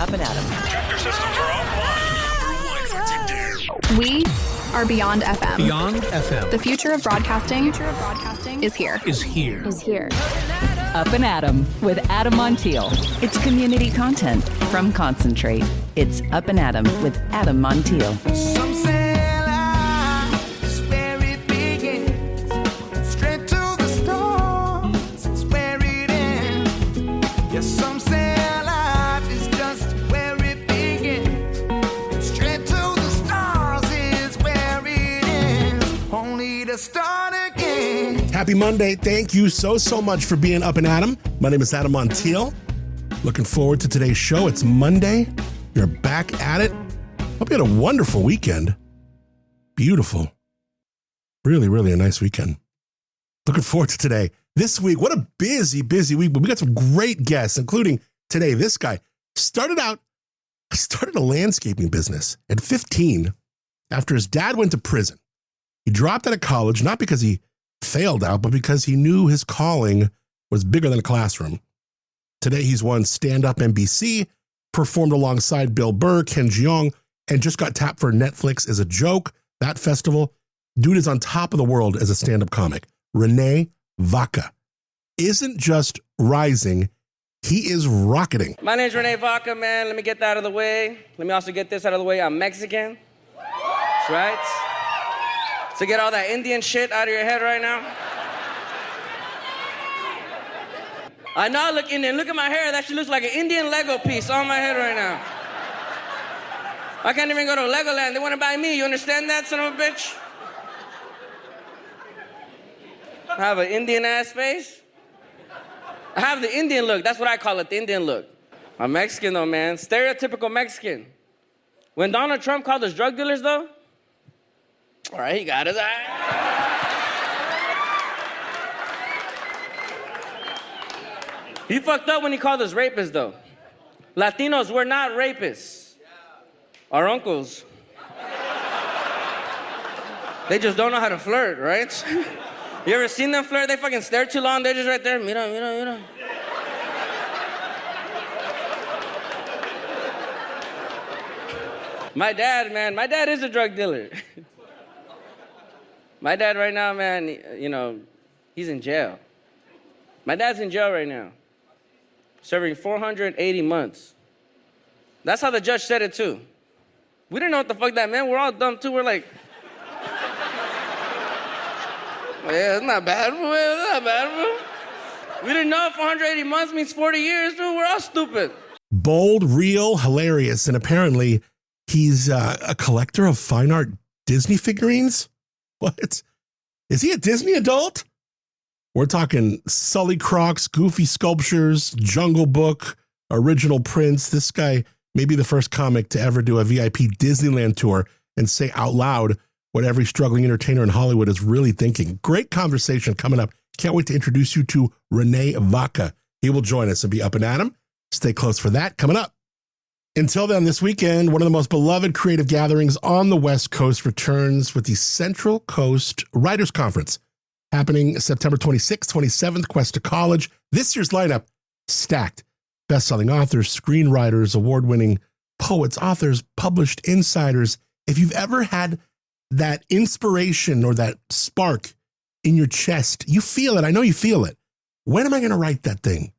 Up and Adam. Tractor systems are offline. We are Beyond FM. Beyond FM. The future of broadcasting is here. Up and Adam with Adam Montiel. It's community content from Concentrate. It's Up and Adam with Adam Montiel. Some say life is where it begins. Straight to the stars is where it ends. Yes, some say life is just where it begins. Straight to the stars is where it ends. Only to start again. Happy Monday. Thank you so much for being Up and Adam. My name is Adam Montiel. Looking forward to today's show. It's Monday. You're back at it. Hope you had a wonderful weekend. Beautiful. Really a nice weekend. Looking forward to today. This week, what a busy week. But we got some great guests, including today, this guy. Started a landscaping business at 15 after his dad went to prison. He dropped out of college, not because he failed out, but because he knew his calling was bigger than a classroom. Today, he's won StandUp NBC, performed alongside Bill Burr, Jeong, and just got tapped for Netflix as a joke. That festival, dude is on top of the world as a stand-up comic. René Vaca isn't just rising, he is rocketing. My name's René Vaca, man. Let me get that out of the way. Let me also get this out of the way. I'm Mexican. That's right. So get all that Indian shit out of your head right now. I know I look Indian. Look at my hair. That shit looks like an Indian Lego piece on my head right now. I can't even go to Legoland. They want to buy me. You understand that, son of a bitch? I have an Indian-ass face. I have the Indian look. That's what I call it, the Indian look. I'm Mexican, though, man. Stereotypical Mexican. When Donald Trump called us drug dealers, though, all right, he got his eye. He fucked up when he called us rapists, though. Latinos, we're not rapists. Our uncles. They just don't know how to flirt, right? You ever seen them flirt? They fucking stare too long. They're just right there. Mira. My dad is a drug dealer. My dad right now, man, he's in jail. My dad's in jail right now, serving 480 months. That's how the judge said it, too. We didn't know what the fuck that meant. We're all dumb, too. We're like, yeah, it's not bad, bro. It's not bad, bro. We didn't know 480 months means 40 years, dude. We're all stupid. Bold, real, hilarious, and apparently he's a collector of fine art Disney figurines? What? Is he a Disney adult? We're talking Sully Crocs, Goofy sculptures, Jungle Book, original prints. This guy may be the first comic to ever do a VIP Disneyland tour and say out loud what every struggling entertainer in Hollywood is really thinking. Great conversation coming up. Can't wait to introduce you to René Vaca. He will join us and be Up and Adam. Stay close for that coming up. Until then, this weekend, one of the most beloved creative gatherings on the West Coast returns with the Central Coast Writers Conference, happening September 26th, 27th, Cuesta College. This year's lineup, stacked. Best-selling authors, screenwriters, award-winning poets, authors, published insiders. If you've ever had that inspiration or that spark in your chest, you feel it. I know you feel it. When am I going to write that thing?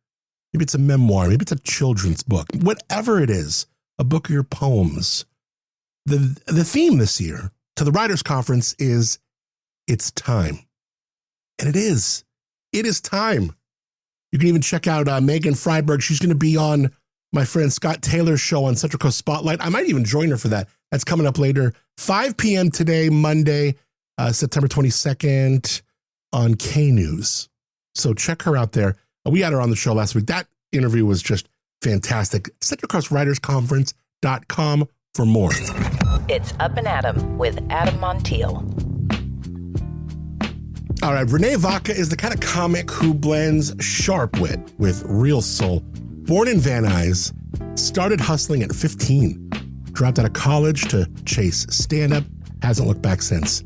Maybe it's a memoir. Maybe it's a children's book. Whatever it is, a book of your poems. The theme this year to the Writers' Conference is It's Time. And it is. It is time. You can even check out Megan Freiberg. She's going to be on my friend Scott Taylor's show on Central Coast Spotlight. I might even join her for that. That's coming up later. 5 p.m. today, Monday, September 22nd on K-News. So check her out there. We had her on the show last week. That interview was just fantastic. CentralCoastWritersConference.com for more. It's Up and Adam with Adam Montiel. All right, René Vaca is the kind of comic who blends sharp wit with real soul. Born in Van Nuys, started hustling at 15, dropped out of college to chase stand-up, hasn't looked back since.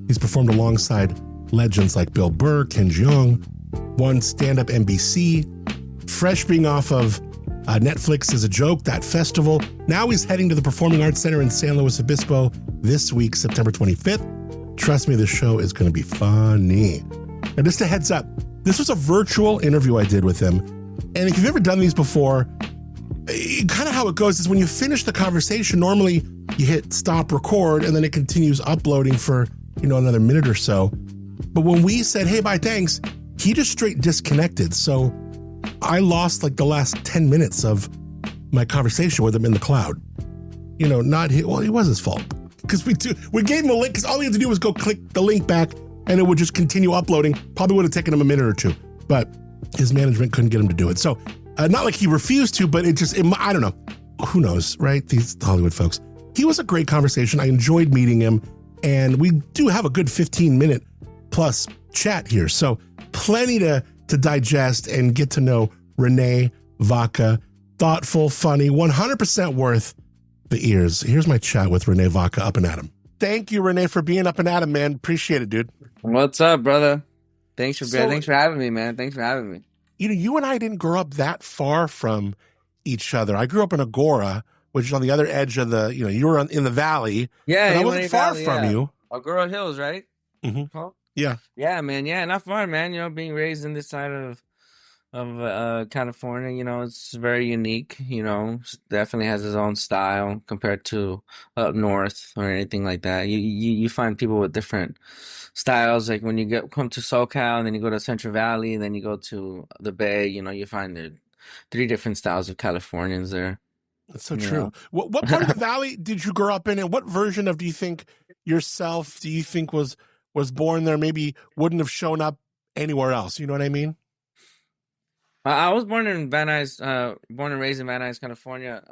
He's performed alongside legends like Bill Burr, Jeong, won StandUp NBC, fresh being off of Netflix is a joke, that festival. Now he's heading to the Performing Arts Center in San Luis Obispo this week, September 25th. Trust me, this show is going to be funny. And just a heads up, this was a virtual interview I did with him. And if you've ever done these before, kind of how it goes is when you finish the conversation, normally you hit stop record and then it continues uploading for, another minute or so. But when we said, hey, bye, thanks, he just straight disconnected. So I lost like the last 10 minutes of my conversation with him in the cloud. It was his fault. Because we gave him a link, because all he had to do was go click the link back and it would just continue uploading. Probably would have taken him a minute or two, but his management couldn't get him to do it. So not like he refused to, but I don't know. Who knows, right? These Hollywood folks. He was a great conversation. I enjoyed meeting him, and we do have a good 15-minute plus chat here. So plenty to digest and get to know René Vaca. Thoughtful, funny, 100% worth the ears. Here's my chat with René Vaca, Up and Adam. Thank you, René, for being Up and Adam, man. Appreciate it, dude. What's up, brother? Thanks for having me, man. Thanks for having me. You and I didn't grow up that far from each other. I grew up in Agora, which is on the other edge of the, you were in the valley. Yeah, I wasn't far from you. Agora Hills, right? Mm-hmm. Huh? Yeah. Yeah, man. Yeah, not far, man. Being raised in this side of California, it's very unique. Definitely has its own style compared to up north or anything like that. You find people with different styles. Like when you come to SoCal and then you go to Central Valley and then you go to the Bay, you find the 3 different styles of Californians there. That's so true. What part of the valley did you grow up in, and what version of do you think was born there? Maybe wouldn't have shown up anywhere else. You know what I mean? I was born in Van Nuys, born and raised in Van Nuys, California.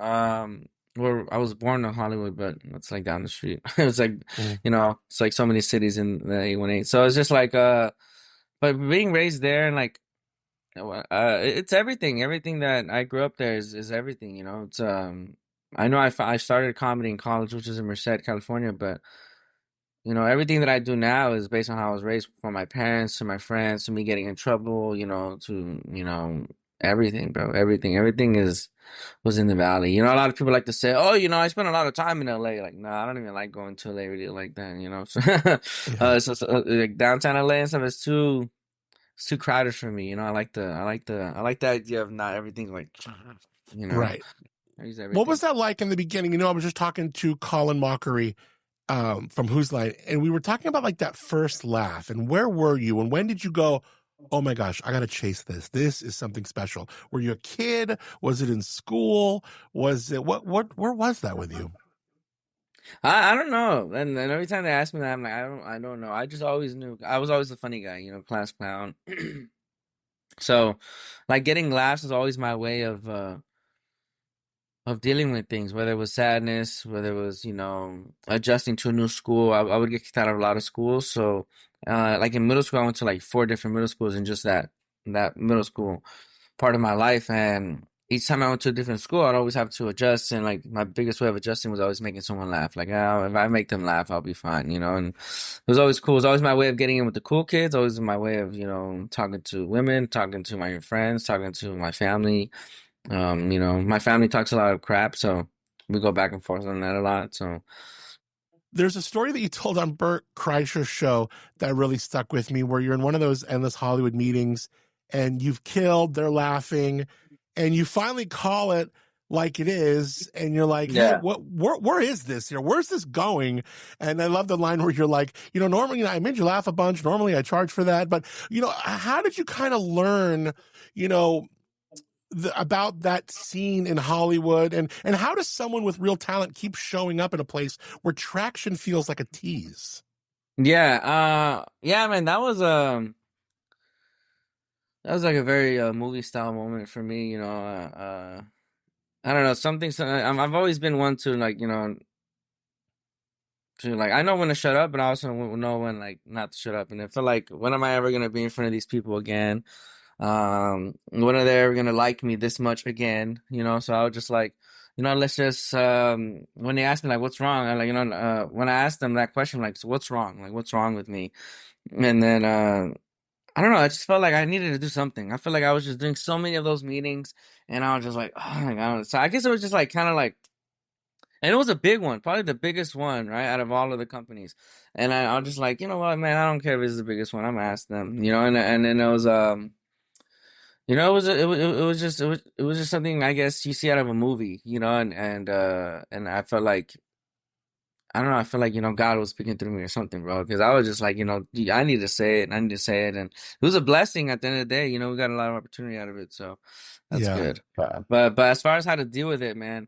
Where I was born in Hollywood, but it's like down the street. It was like, it's like so many cities in the 818. So it's just like, but being raised there and like, it's everything. Everything that I grew up there is everything. It's I know I started comedy in college, which is in Merced, California, but everything that I do now is based on how I was raised, from my parents to my friends to me getting in trouble, to everything, bro. Everything was in the valley. A lot of people like to say, oh, I spent a lot of time in LA. Like, no, I don't even like going to LA really like that, So, like downtown LA and stuff is too crowded for me. I like the idea of not everything like, Right. What was that like in the beginning? I was just talking to Colin Mockery from Who's Line, and we were talking about like that first laugh, and where were you, and when did you go, oh my gosh, I gotta chase this is something special? Were you a kid? Was it in school? Was it where was that with you? I don't know. And every time they ask me that, I'm like, I don't know. I just always knew I was always the funny guy, class clown. So like getting laughs is always my way of dealing with things, whether it was sadness, whether it was, adjusting to a new school. I would get kicked out of a lot of schools. So, like in middle school, I went to like 4 different middle schools in just that middle school part of my life. And each time I went to a different school, I'd always have to adjust. And like my biggest way of adjusting was always making someone laugh. Like, oh, if I make them laugh, I'll be fine, And it was always cool. It was always my way of getting in with the cool kids. Always my way of, talking to women, talking to my friends, talking to my family. My family talks a lot of crap, so we go back and forth on that a lot. So there's a story that you told on Burr Kreischer's show that really stuck with me, where you're in one of those endless Hollywood meetings and you've killed, they're laughing, and you finally call it like it is, and you're like, hey, where is this here? Where's this going? And I love the line where you're like, normally I made you laugh a bunch. Normally I charge for that. But, how did you kind of learn, about that scene in Hollywood, and how does someone with real talent keep showing up in a place where traction feels like a tease? Yeah, man, that was like a very movie style moment for me. I don't know, I've always been one to like, I know when to shut up, but I also know when like not to shut up. And I feel like, when am I ever gonna be in front of these people again? When are they ever gonna like me this much again? So I was just like, let's just when they ask me like what's wrong, I like, when I asked them that question, like, so what's wrong? Like, what's wrong with me? And then I don't know. I just felt like I needed to do something. I feel like I was just doing so many of those meetings, and I was just like, oh my God. So I guess it was just like kind of like, and it was a big one, probably the biggest one, right, out of all of the companies. And I was just like, you know what, man, I don't care if it's the biggest one. I'm gonna ask them, and then it was it was just something I guess you see out of a movie, and I felt like I don't know. I feel like, God was speaking through me or something, bro. Because I was just like, I need to say it. And I need to say it. And it was a blessing at the end of the day. We got a lot of opportunity out of it. So that's Yeah. good. But as far as how to deal with it, man,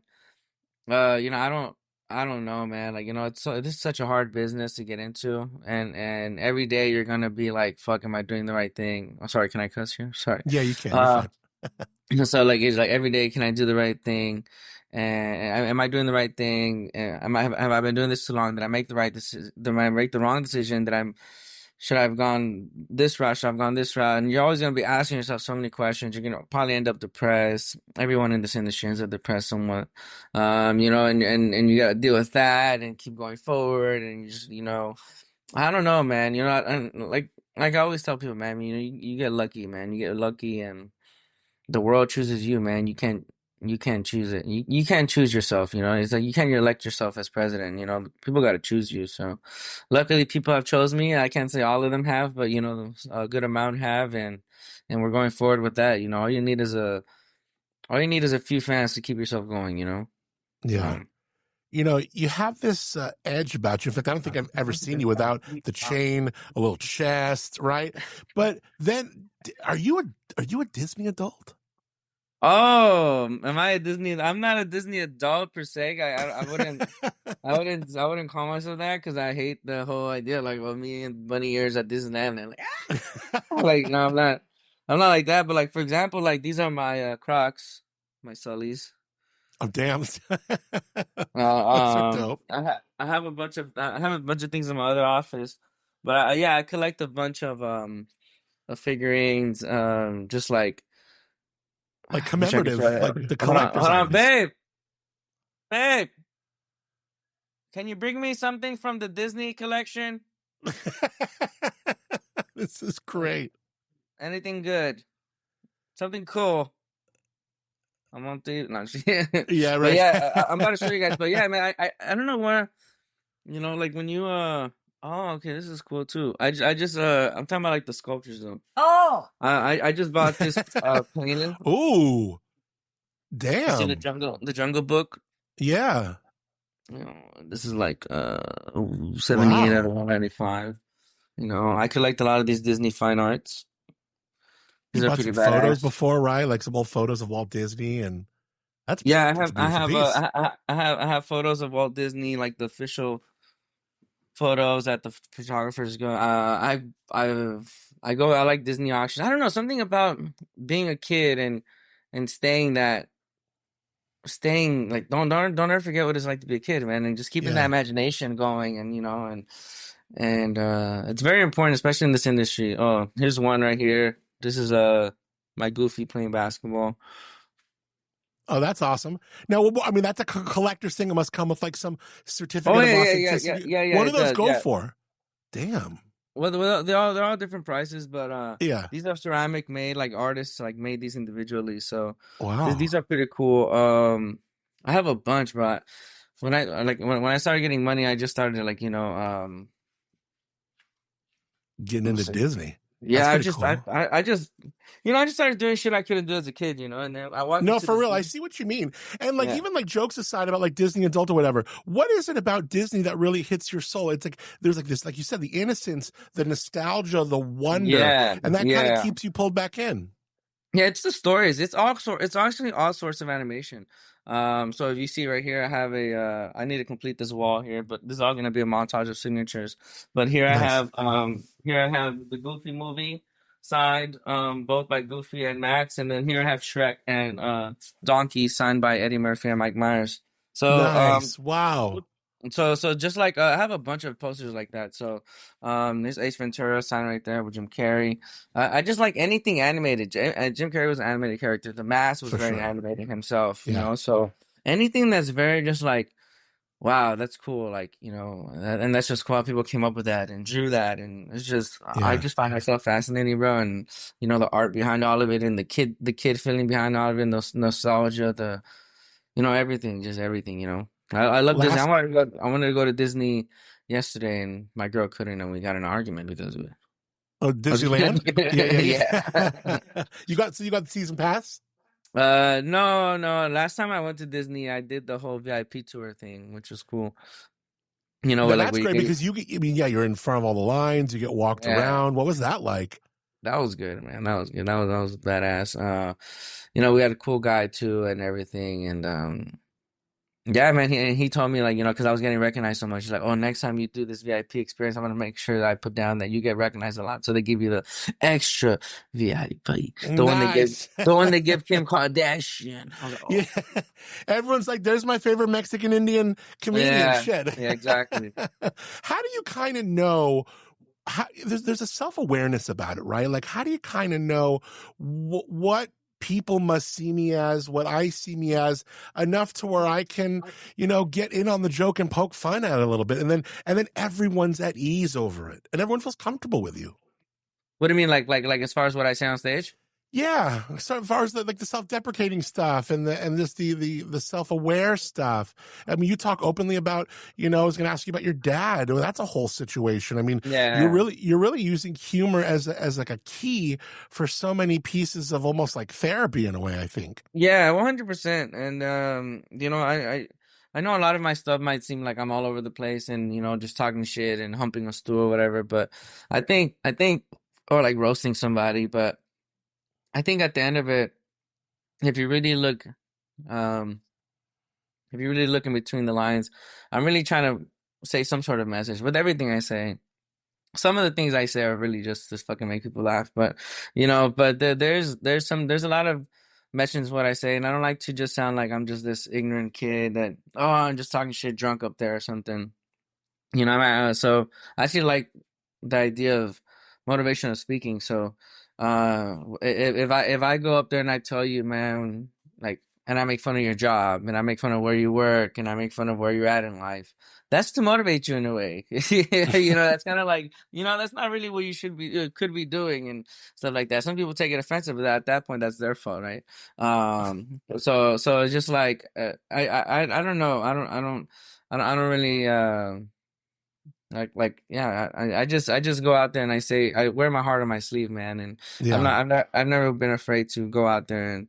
I don't know, man. Like, this is such a hard business to get into. And every day you're going to be like, fuck, am I doing the right thing? I'm sorry. Can I cuss here? Sorry. Yeah, you can. You're fine. So like it's like every day, can I do the right thing? And am I doing the right thing? Have I been doing this too long? Did I make the right decision? Did I make the wrong decision? Should I have gone this route? Should I have gone this route? And you're always gonna be asking yourself so many questions. You're gonna probably end up depressed. Everyone in this industry ends up depressed somewhat. And you gotta deal with that and keep going forward. And you just I don't know, man. Like I always tell people, man. You get lucky, man. You get lucky and the world chooses you, man. You can't choose it. You can't choose yourself, It's like you can't elect yourself as president, People got to choose you. So luckily people have chose me. I can't say all of them have, but a good amount have, and we're going forward with that. All you need is a few fans to keep yourself going, Yeah. You have this edge about you. In fact, I don't think I've ever seen you without the chain, a little chest, right? But then, are you a Disney adult? Oh, am I a Disney? I'm not a Disney adult per se. I wouldn't call myself that because I hate the whole idea. Like, well, me and bunny ears at Disneyland, and like, no, I'm not. I'm not like that. But like, for example, like these are my Crocs, my Sullies. Oh, damn. Those are dope. I have a bunch of things in my other office, but yeah, I collect a bunch of figurines, just like commemorative, like the collector's Hold on, items. babe, can you bring me something from the Disney collection? This is great. Anything good, something cool. I'm on the no, yeah, right. But yeah, I'm about to show you guys. But yeah, man, I don't know where, like when you oh, okay, this is cool too. I'm talking about like the sculptures though. Oh, I just bought this painting. Ooh, damn! You see the Jungle Book. Yeah. This is like 78 out of 195. I collect a lot of these Disney fine arts. You bought some photos before, right? Like some old photos of Walt Disney, and that's I have photos of Walt Disney, like the official photos that the photographers go. I like Disney auctions. I don't know, something about being a kid and staying like don't ever forget what it's like to be a kid, man, and just keeping that imagination going, and it's very important, especially in this industry. Oh, here's one right here. This is my Goofy playing basketball. Oh, that's awesome. Now, I mean, that's a collector's thing. It must come with like some certificate of authenticity. Yeah. What do those go for? Damn. Well, they're all different prices, but yeah, these are ceramic made, like artists like made these individually. So wow, these are pretty cool. I have a bunch, but when I started getting money, I just started like getting into Disney. Yeah, I just started doing shit I couldn't do as a kid, and then I walked. No, for real, I see what you mean. And like even like jokes aside about like Disney adult or whatever, what is it about Disney that really hits your soul? It's like there's like this, like you said, the innocence, the nostalgia, the wonder, and that kind of keeps you pulled back in. Yeah, it's the stories. It's actually all sorts of animation. So if you see right here, I have I need to complete this wall here, but this is all gonna be a montage of signatures. But here I have the Goofy movie signed, both by Goofy and Max, and then here I have Shrek and Donkey signed by Eddie Murphy and Mike Myers. So nice, wow. So just like I have a bunch of posters like that. So there's Ace Ventura signed right there with Jim Carrey. I just like anything animated. Jim Carrey was an animated character. The Mask was very animated himself, you know. So anything that's very just like wow, that's cool. Like, and that's just cool how people came up with that and drew that. And it's just, I Yeah. just find myself fascinating, bro. And, the art behind all of it and the kid feeling behind all of it, and the nostalgia, everything, just everything, I love Disney. Last I wanted to go to Disney yesterday and my girl couldn't, and we got in an argument because of it. Disneyland. Yeah. Yeah. You got the season pass? No. Last time I went to Disney, I did the whole VIP tour thing, which was cool. Where, like, That's great because you're in front of all the lines. You get walked yeah, around. What was that like? that was good, man. That was good. That was badass. We had a cool guy too and everything, and yeah, man. He told me, like, because I was getting recognized so much. He's like, oh, next time you do this VIP experience, I'm gonna make sure that I put down that you get recognized a lot. So they give you the extra VIP, the Nice. one they give Kim Kardashian. I was like, oh. Yeah. Everyone's like, there's my favorite Mexican Indian comedian. Yeah, Shit. yeah, exactly. How do you kind of know? There's a self-awareness about it, right? Like, how do you kind of know what people must see me as, what I see me as, enough to where I can, get in on the joke and poke fun at it a little bit, and then everyone's at ease over it, and everyone feels comfortable with you. What do you mean, like as far as what I say on stage? Yeah, so as far as the self-deprecating stuff and the self-aware stuff. I mean, you talk openly about, I was going to ask you about your dad. Well, that's a whole situation. I mean, Yeah. you're really using humor as like a key for so many pieces of almost like therapy in a way, I think. Yeah, 100%. And I know a lot of my stuff might seem like I'm all over the place and just talking shit and humping a stool or whatever, but I think or like roasting somebody, but I think at the end of it, if you really look in between the lines, I'm really trying to say some sort of message with everything I say. Some of the things I say are really just to fucking make people laugh, but there's a lot of mentions what I say, and I don't like to just sound like I'm just this ignorant kid that, oh, I'm just talking shit drunk up there or something. So I actually like the idea of motivational speaking. So if I go up there and I tell you, man, like, and I make fun of your job and I make fun of where you work and I make fun of where you're at in life, that's to motivate you in a way. That's kind of like, that's not really what you could be doing and stuff like that. Some people take it offensive, but at that point, that's their fault, right? So it's just like, I don't know. I don't really, I just go out there and I wear my heart on my sleeve, man. And Yeah. I've never been afraid to go out there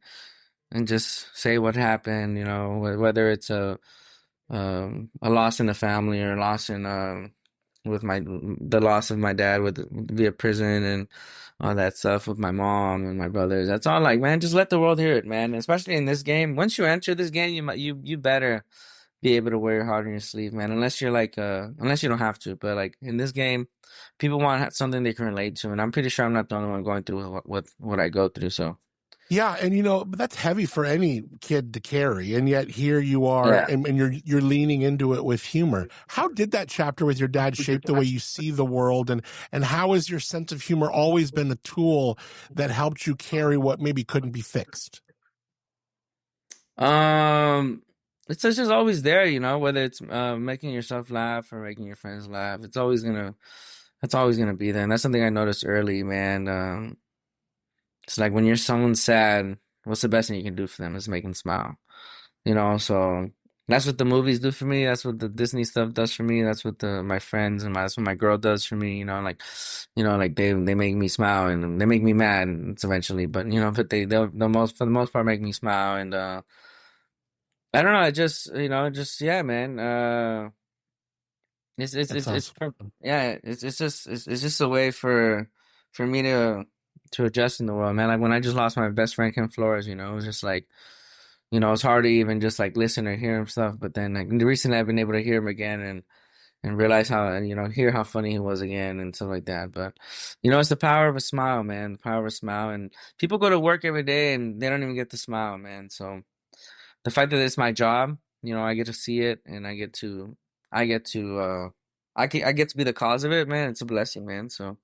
and just say what happened, whether it's a loss in the family or a loss in the loss of my dad via prison and all that stuff with my mom and my brothers. That's all, like, man, just let the world hear it, man. Especially in this game. Once you enter this game, you better be able to wear your heart on your sleeve, man. Unless you're like, unless you don't have to, but like in this game, people want something they can relate to, and I'm pretty sure I'm not the only one going through what I go through. So Yeah, and but that's heavy for any kid to carry, and yet here you are, yeah. and you're leaning into it with humor. How did that chapter with your dad shape the way you see the world, and how has your sense of humor always been the tool that helped you carry what maybe couldn't be fixed? It's just always there, whether it's making yourself laugh or making your friends laugh. It's always gonna be there, and that's something I noticed early, man. It's like when someone's sad, what's the best thing you can do for them is make them smile, So that's what the movies do for me. That's what the Disney stuff does for me. That's what my friends and that's what my girl does for me. Like they make me smile and they make me mad eventually, but but they'll for the most part make me smile, and I don't know. I just yeah, man. That's awesome. It's just a way for me to adjust in the world, man. Like when I just lost my best friend Kim Flores, it was just like, it's hard to even just like listen or hear him stuff. But then like recently I've been able to hear him again and realize how, and hear how funny he was again and stuff like that. But it's the power of a smile, man. The power of a smile, and people go to work every day and they don't even get to smile, man. So the fact that it's my job, I get to see it and I get to be the cause of it, man. It's a blessing, man. So,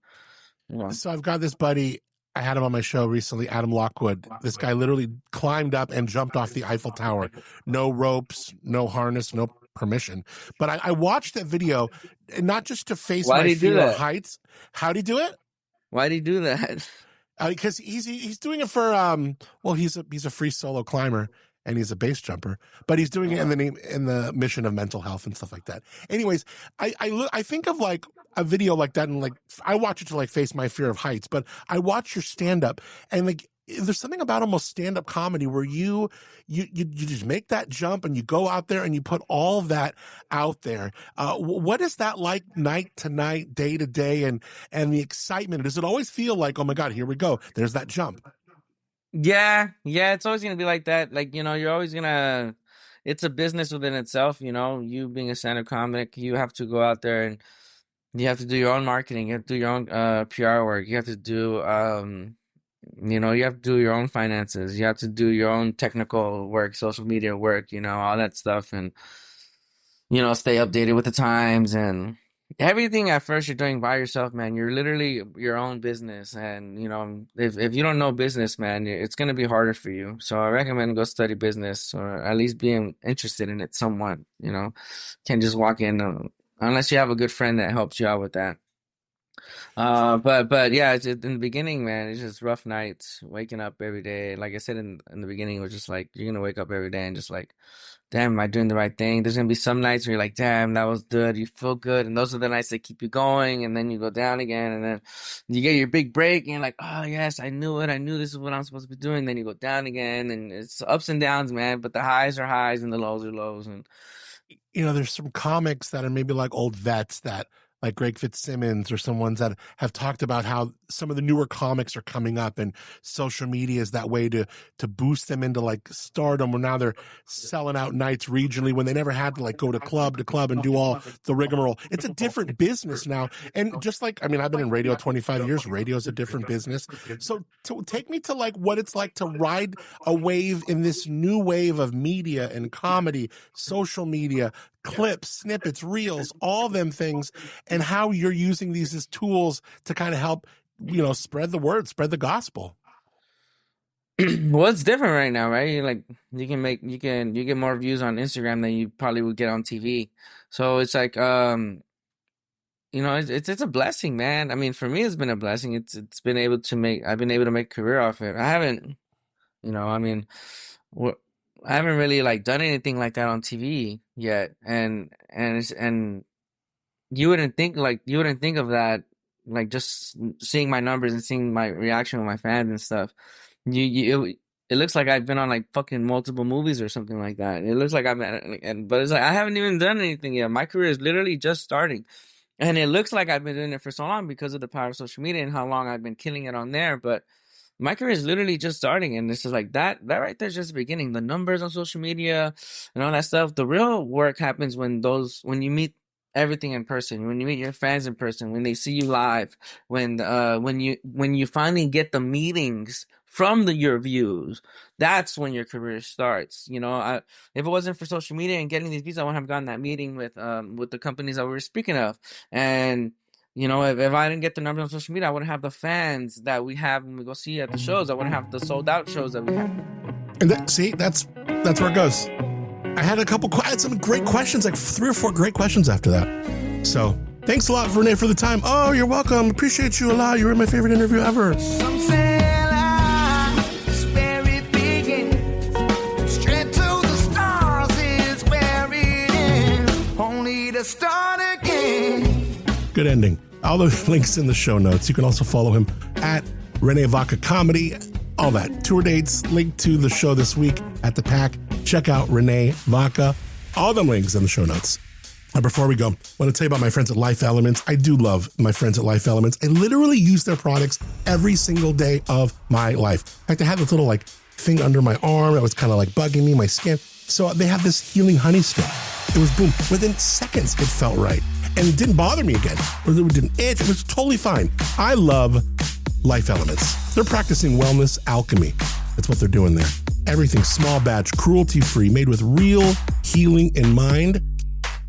So I've got this buddy. I had him on my show recently, Adam Lockwood. This guy literally climbed up and jumped off the Eiffel Tower. No ropes, no harness, no permission. But I watched that video, not just to face Why'd my he do fear of that? heights. How'd he do it? Why'd he do that? Because he's doing it for well, he's a free solo climber and he's a base jumper, but he's doing it in the mission of mental health and stuff like that. Anyways, I think of like a video like that, and like I watch it to like face my fear of heights, but I watch your stand up, and like there's something about almost stand up comedy where you just make that jump and you go out there and you put all of that out there. What is that like night to night, day to day, and the excitement? Does it always feel like, oh my God, here we go, there's that jump? Yeah, it's always gonna be like that. Like, you're always gonna. It's a business within itself. You being a stand-up comic, you have to go out there and you have to do your own marketing. You have to do your own PR work. You have to do you have to do your own finances. You have to do your own technical work, social media work. All that stuff, and stay updated with the times and everything. At first, you're doing by yourself, man. You're literally your own business, and if you don't know business, man, it's gonna be harder for you. So I recommend go study business, or at least being interested in it somewhat. Can't just walk in unless you have a good friend that helps you out with that. But yeah, it's in the beginning, man, it's just rough nights, waking up every day. Like I said in the beginning, it was just like you're gonna wake up every day and just like, damn, am I doing the right thing? There's gonna be some nights where you're like, damn, that was good. You feel good. And those are the nights that keep you going. And then you go down again. And then you get your big break. And you're like, oh, yes, I knew it. I knew this is what I'm supposed to be doing. Then you go down again. And it's ups and downs, man. But the highs are highs and the lows are lows. And there's some comics that are maybe like old vets that, like Greg Fitzsimmons or some ones that have talked about how some of the newer comics are coming up, and social media is that way to boost them into like stardom, where now they're selling out nights regionally when they never had to like go to club and do all the rigmarole. It's a different business now. And just like, I've been in radio 25 years. Radio is a different business. So to take me to like what it's like to ride a wave in this new wave of media and comedy, social media, clips, snippets, reels, all them things, and how you're using these as tools to kind of help, spread the word, spread the gospel. Well, it's different right now, right? You get more views on Instagram than you probably would get on TV. So it's like, it's a blessing, man. I mean, for me, it's been a blessing. I've been able to make a career off it. I haven't, I haven't really like done anything like that on TV yet, and you wouldn't think of that, like just seeing my numbers and seeing my reaction with my fans and stuff. It looks like I've been on like fucking multiple movies or something like that. It looks like but it's like I haven't even done anything yet. My career is literally just starting, and it looks like I've been doing it for so long because of the power of social media and how long I've been killing it on there, but my career is literally just starting, and this is like that right there is just the beginning. The numbers on social media and all that stuff. The real work happens when you meet everything in person, when you meet your fans in person, when they see you live, when you finally get the meetings from your views. That's when your career starts. If it wasn't for social media and getting these views, I wouldn't have gotten that meeting with the companies that we were speaking of. And if I didn't get the numbers on social media, I wouldn't have the fans that we have when we go see at the shows. I wouldn't have the sold out shows that we have. And that's where it goes. I had some great questions, like 3 or 4 great questions after that. So thanks a lot, René, for the time. Oh, you're welcome. Appreciate you a lot. You were my favorite interview ever. Some say life is where it begins. Straight to the stars is where it ends. Only to start again. Good ending. All the links in the show notes. You can also follow him at René Vaca Comedy. All that. Tour dates, link to the show this week at the PAC. Check out René Vaca. All the links in the show notes. Before we go, I want to tell you about my friends at Life Elements. I do love my friends at Life Elements. I literally use their products every single day of my life. In fact, I had this little thing under my arm that was kind of like bugging me, my skin. So they have this healing honey stick. It was boom. Within seconds, it felt right. And it didn't bother me again. It didn't itch. It was totally fine. I love Life Elements. They're practicing wellness alchemy. That's what they're doing there. Everything small batch, cruelty-free, made with real healing in mind.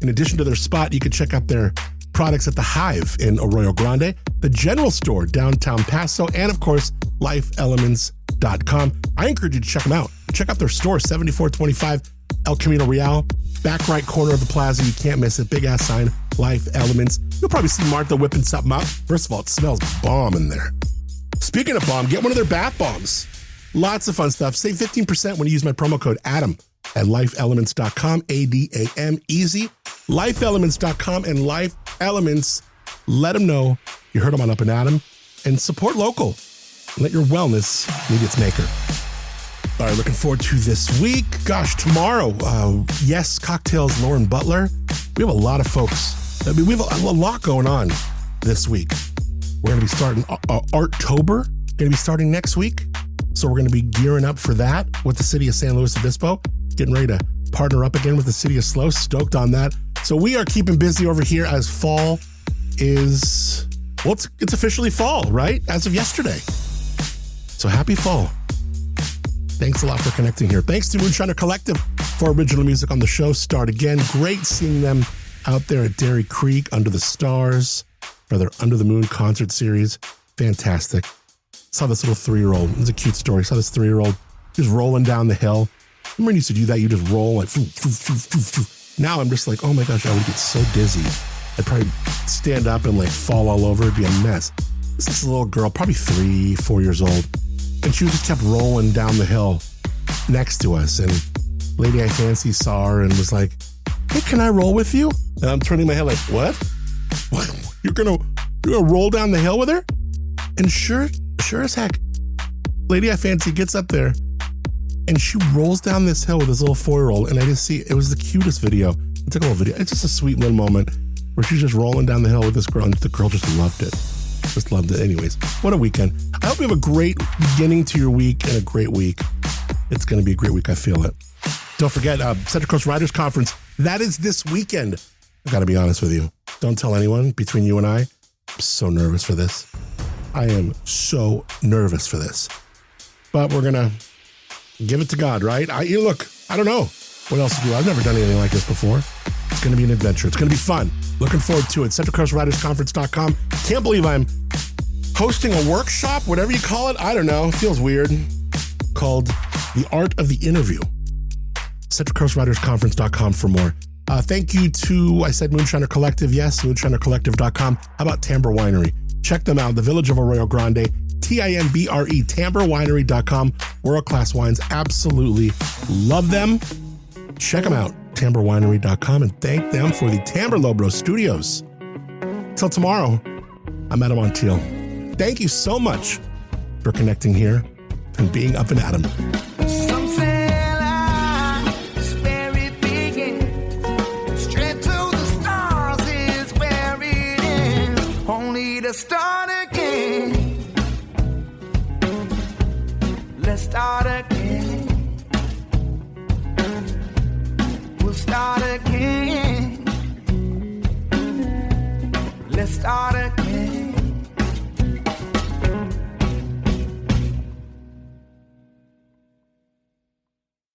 In addition to their spot, you can check out their products at the Hive in Arroyo Grande, the General Store downtown Paso, and of course, lifeelements.com. I encourage you to check them out. Check out their store, 7425 El Camino Real back right corner of the plaza. You can't miss it. Big ass sign, Life Elements. You'll probably see Martha whipping something up. First of all, it smells bomb in there. Speaking of bomb, get one of their bath bombs. Lots of fun stuff. Save 15% when you use my promo code ADAM at lifeelements.com, ADAM, easy. Lifeelements.com and Life Elements. Let them know you heard them on Up and Adam, and support local. Let your wellness meet its maker. All right, looking forward to this week. Gosh, tomorrow, Yes Cocktails, Lauren Butler. We have a lot of folks. I mean, we have a lot going on this week. We're going to be starting Arttober, going to be starting next week. So we're going to be gearing up for that with the city of San Luis Obispo, getting ready to partner up again with the city of SLO. Stoked on that. So we are keeping busy over here as fall is, well, it's officially fall, right? As of yesterday. So happy fall. Thanks a lot for connecting here. Thanks to Moonshiner Collective for original music on the show. Start Again. Great seeing them out there at Dairy Creek, Under the Stars, for their Under the Moon concert series. Fantastic. Saw this little 3-year-old. It was a cute story. Saw this 3-year-old just rolling down the hill. Remember when you used to do that? You just roll like, foo, foo, foo, foo, foo. Now I'm just like, oh my gosh, I would get so dizzy. I'd probably stand up and like fall all over. It'd be a mess. This is a little girl, probably 3-4 years old. And she just kept rolling down the hill next to us. And Lady I Fancy saw her and was like, hey, can I roll with you? And I'm turning my head like, what? What? You're gonna roll down the hill with her? And sure as heck, Lady I Fancy gets up there and she rolls down this hill with this little 4-year-old. And I just see, it was the cutest video. I took a little video. It's just a sweet little moment where she's just rolling down the hill with this girl, and the girl just loved it. Just loved it. Anyways, what a weekend. I hope you have a great beginning to your week and a great week. It's going to be a great week. I feel it. Don't forget, Central Coast Writers Conference. That is this weekend. I got to be honest with you. Don't tell anyone between you and I. I'm so nervous for this. I am so nervous for this. But we're going to give it to God, right? Look, I don't know what else to do. I've never done anything like this before. It's going to be an adventure. It's going to be fun. Looking forward to it. CentralCoastWritersConference.com. Can't believe I'm hosting a workshop, whatever you call it. I don't know. It feels weird. Called The Art of the Interview. CentralCoastWritersConference.com for more. Thank you to, I said Moonshiner Collective. Yes, MoonshinerCollective.com. How about Tamber Winery? Check them out. The Village of Arroyo Grande. TIMBRE. TamberWinery.com. World-class wines. Absolutely love them. Check them out. TamberWinery.com, and thank them for the Tamber Lobro Studios. Till tomorrow, I'm Adam Montiel. Thank you so much for connecting here and being Up and Adam. Some say life is where it begins. Straight to the stars is where it ends. Only to start again. Let's start again. We'll start again. Let's start again.